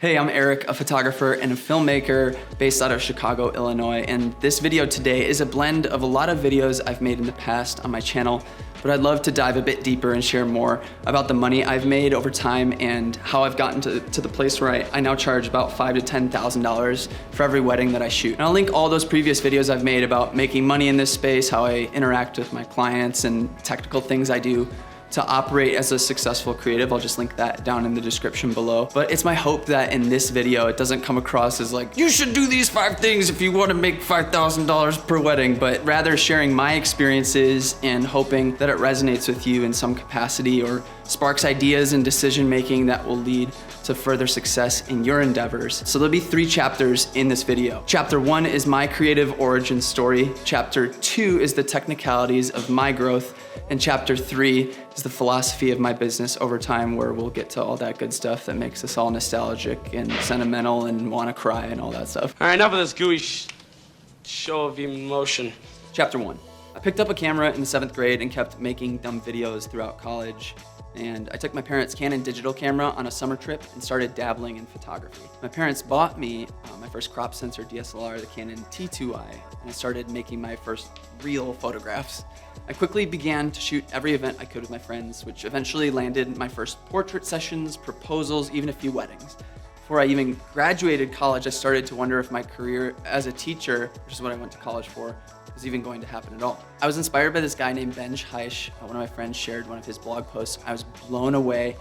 Hey, I'm Eric, a photographer and a filmmaker based out of Chicago, Illinois, and this video today is a blend of a lot of videos I've made in the past on my channel, but I'd love to dive a bit deeper and share more about the money I've made over time and how I've gotten to the place where I now charge about $5,000 to $10,000 for every wedding that I shoot. And I'll link all those previous videos I've made about making money in this space, how I interact with my clients, and technical things I do to operate as a successful creative. I'll just link that down in the description below. But it's my hope that in this video, it doesn't come across as like, you should do these 5 things if you want to make $5,000 per wedding, but rather sharing my experiences and hoping that it resonates with you in some capacity or sparks ideas and decision-making that will lead to further success in your endeavors. So there'll be 3 chapters in this video. Chapter 1 is my creative origin story. Chapter 2 is the technicalities of my growth. And chapter 3 is the philosophy of my business over time, where we'll get to all that good stuff that makes us all nostalgic and sentimental and want to cry and all that stuff. All right, enough of this gooey show of emotion. Chapter 1. I picked up a camera in the 7th grade and kept making dumb videos throughout college. And I took my parents' Canon digital camera on a summer trip and started dabbling in photography. My parents bought me my first crop sensor DSLR, the Canon T2i, and I started making my first real photographs. I quickly began to shoot every event I could with my friends, which eventually landed my first portrait sessions, proposals, even a few weddings. Before I even graduated college, I started to wonder if my career as a teacher, which is what I went to college for, was even going to happen at all. I was inspired by this guy named Ben Heisch. One of my friends shared one of his blog posts. I was blown away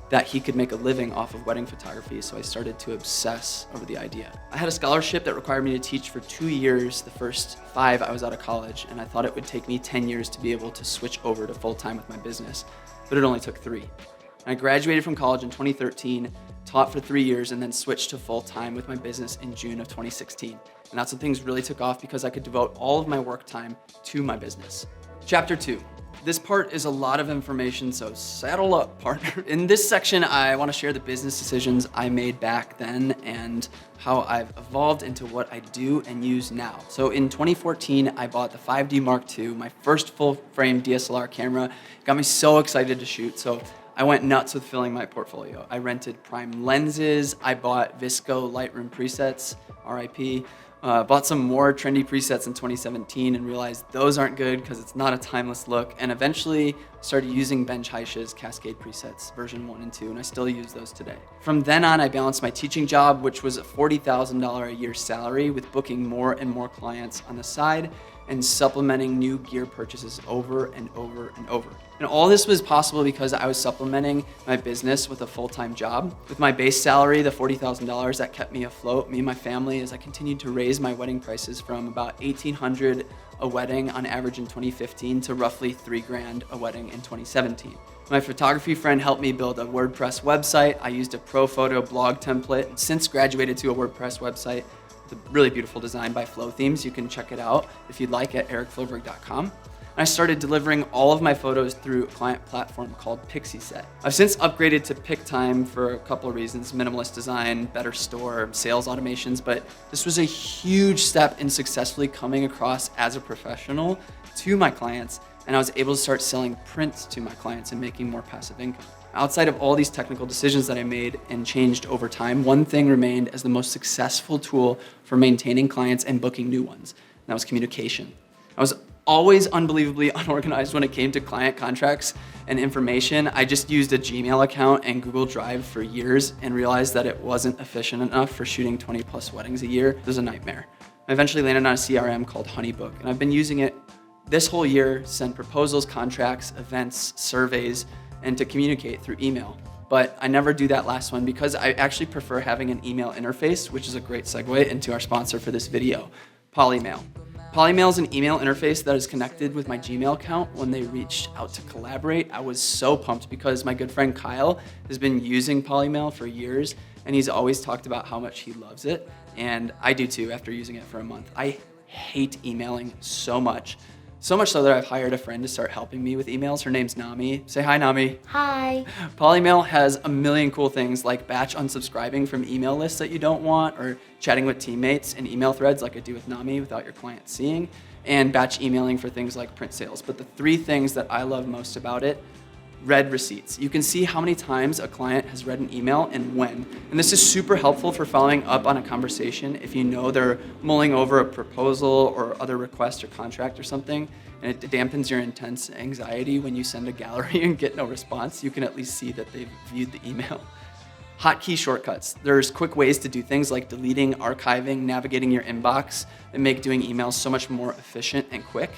that he could make a living off of wedding photography, so I started to obsess over the idea. I had a scholarship that required me to teach for 2 years, the first 5 I was out of college, and I thought it would take me 10 years to be able to switch over to full-time with my business, but it only took 3. I graduated from college in 2013, taught for 3 years, and then switched to full-time with my business in June of 2016. And that's when things really took off because I could devote all of my work time to my business. Chapter 2. This part is a lot of information, so saddle up, partner. In this section, I want to share the business decisions I made back then and how I've evolved into what I do and use now. So in 2014, I bought the 5D Mark II, my first full-frame DSLR camera. It got me so excited to shoot, so I went nuts with filling my portfolio. I rented prime lenses, I bought Visco Lightroom presets, RIP. Bought some more trendy presets in 2017 and realized those aren't good because it's not a timeless look, and eventually started using Ben Heisch's Cascade presets, version 1 and 2, and I still use those today. From then on, I balanced my teaching job, which was a $40,000 a year salary, with booking more and more clients on the side and supplementing new gear purchases over and over and over. And all this was possible because I was supplementing my business with a full-time job. With my base salary, the $40,000, that kept me afloat, me and my family, as I continued to raise my wedding prices from about $1,800 a wedding on average in 2015 to roughly $3,000 a wedding in 2017. My photography friend helped me build a WordPress website. I used a ProPhoto blog template, and since graduated to a WordPress website, a really beautiful design by Flow Themes. You can check it out if you'd like at ericfloberg.com. And I started delivering all of my photos through a client platform called PixieSet. I've since upgraded to PicTime for a couple of reasons: minimalist design, better store, sales automations, but this was a huge step in successfully coming across as a professional to my clients, and I was able to start selling prints to my clients and making more passive income. Outside of all these technical decisions that I made and changed over time, one thing remained as the most successful tool for maintaining clients and booking new ones, and that was communication. I was always unbelievably unorganized when it came to client contracts and information. I just used a Gmail account and Google Drive for years and realized that it wasn't efficient enough for shooting 20 plus weddings a year. It was a nightmare. I eventually landed on a CRM called Honeybook, and I've been using it this whole year to send proposals, contracts, events, surveys, and to communicate through email. But I never do that last one because I actually prefer having an email interface, which is a great segue into our sponsor for this video, Polymail. Polymail is an email interface that is connected with my Gmail account. When they reached out to collaborate, I was so pumped because my good friend Kyle has been using Polymail for years, and he's always talked about how much he loves it, and I do too after using it for a month. I hate emailing so much. So much so that I've hired a friend to start helping me with emails. Her name's Nami. Say hi, Nami. Hi. Polymail has a million cool things like batch unsubscribing from email lists that you don't want, or chatting with teammates in email threads like I do with Nami without your client seeing, and batch emailing for things like print sales. But the 3 things that I love most about it: read receipts. You can see how many times a client has read an email and when. And this is super helpful for following up on a conversation if you know they're mulling over a proposal or other request or contract or something, and it dampens your intense anxiety when you send a gallery and get no response. You can at least see that they've viewed the email. Hotkey shortcuts. There's quick ways to do things like deleting, archiving, navigating your inbox, and make doing emails so much more efficient and quick.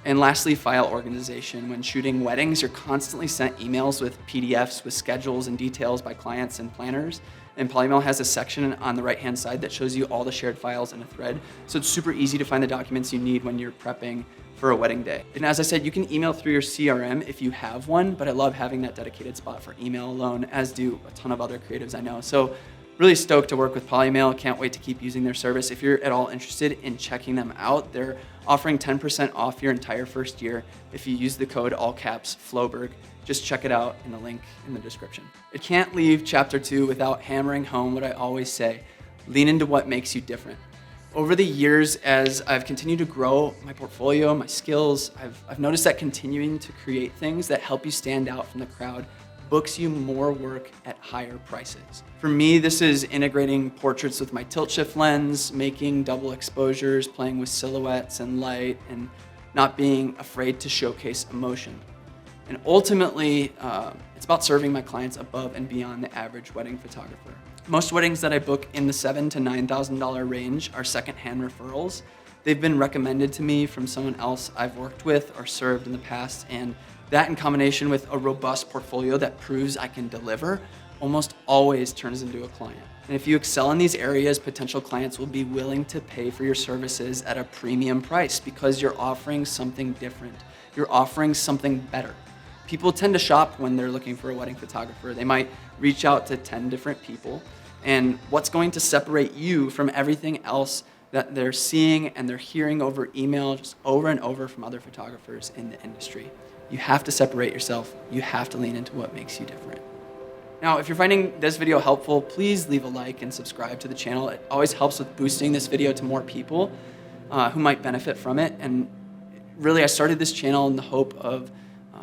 And lastly, file organization. When shooting weddings, you're constantly sent emails with PDFs with schedules and details by clients and planners. And Polymail has a section on the right-hand side that shows you all the shared files in a thread. So it's super easy to find the documents you need when you're prepping for a wedding day. And as I said, you can email through your CRM if you have one, but I love having that dedicated spot for email alone, as do a ton of other creatives I know. So really stoked to work with Polymail. Can't wait to keep using their service. If you're at all interested in checking them out, they're offering 10% off your entire first year if you use the code all caps Floberg. Just check it out in the link in the description. I can't leave chapter 2 without hammering home what I always say: lean into what makes you different. Over the years, as I've continued to grow my portfolio, my skills, I've noticed that continuing to create things that help you stand out from the crowd books you more work at higher prices. For me, this is integrating portraits with my tilt shift lens, making double exposures, playing with silhouettes and light, and not being afraid to showcase emotion. And ultimately, it's about serving my clients above and beyond the average wedding photographer. Most weddings that I book in the $7,000 to $9,000 range are secondhand referrals. They've been recommended to me from someone else I've worked with or served in the past, and that in combination with a robust portfolio that proves I can deliver almost always turns into a client. And if you excel in these areas, potential clients will be willing to pay for your services at a premium price because you're offering something different. You're offering something better. People tend to shop when they're looking for a wedding photographer. They might reach out to 10 different people. And what's going to separate you from everything else that they're seeing and they're hearing over email just over and over from other photographers in the industry? You have to separate yourself. You have to lean into what makes you different. Now, if you're finding this video helpful, please leave a like and subscribe to the channel. It always helps with boosting this video to more people who might benefit from it. And really, I started this channel in the hope of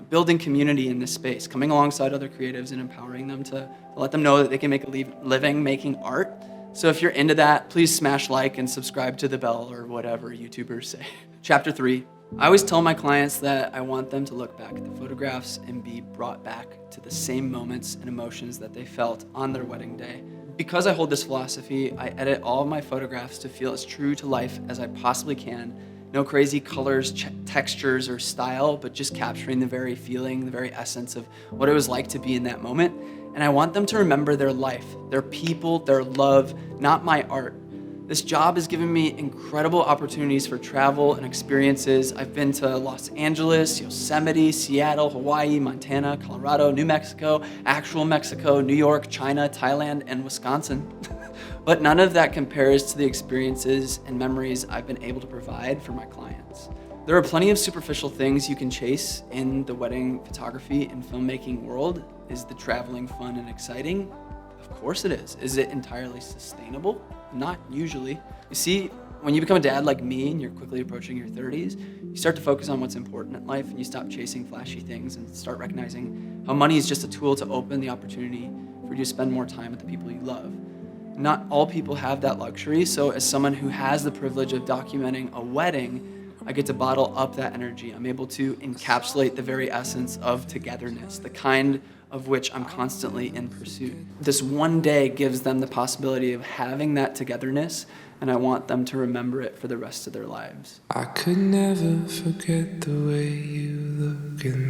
building community in this space, coming alongside other creatives and empowering them to let them know that they can make a living making art. So if you're into that, please smash like and subscribe to the bell or whatever YouTubers say. Chapter 3. I always tell my clients that I want them to look back at the photographs and be brought back to the same moments and emotions that they felt on their wedding day. Because I hold this philosophy, I edit all of my photographs to feel as true to life as I possibly can. No crazy colors, textures, or style, but just capturing the very feeling, the very essence of what it was like to be in that moment. And I want them to remember their life, their people, their love, not my art. This job has given me incredible opportunities for travel and experiences. I've been to Los Angeles, Yosemite, Seattle, Hawaii, Montana, Colorado, New Mexico, actual Mexico, New York, China, Thailand, and Wisconsin. But none of that compares to the experiences and memories I've been able to provide for my clients. There are plenty of superficial things you can chase in the wedding photography and filmmaking world. Is the traveling fun and exciting? Of course it is. Is it entirely sustainable? Not usually. You see, when you become a dad like me and you're quickly approaching your 30s, you start to focus on what's important in life and you stop chasing flashy things and start recognizing how money is just a tool to open the opportunity for you to spend more time with the people you love. Not all people have that luxury, so as someone who has the privilege of documenting a wedding, I get to bottle up that energy. I'm able to encapsulate the very essence of togetherness, the kind of which I'm constantly in pursuit. This one day gives them the possibility of having that togetherness, and I want them to remember it for the rest of their lives. I could never forget the way you look in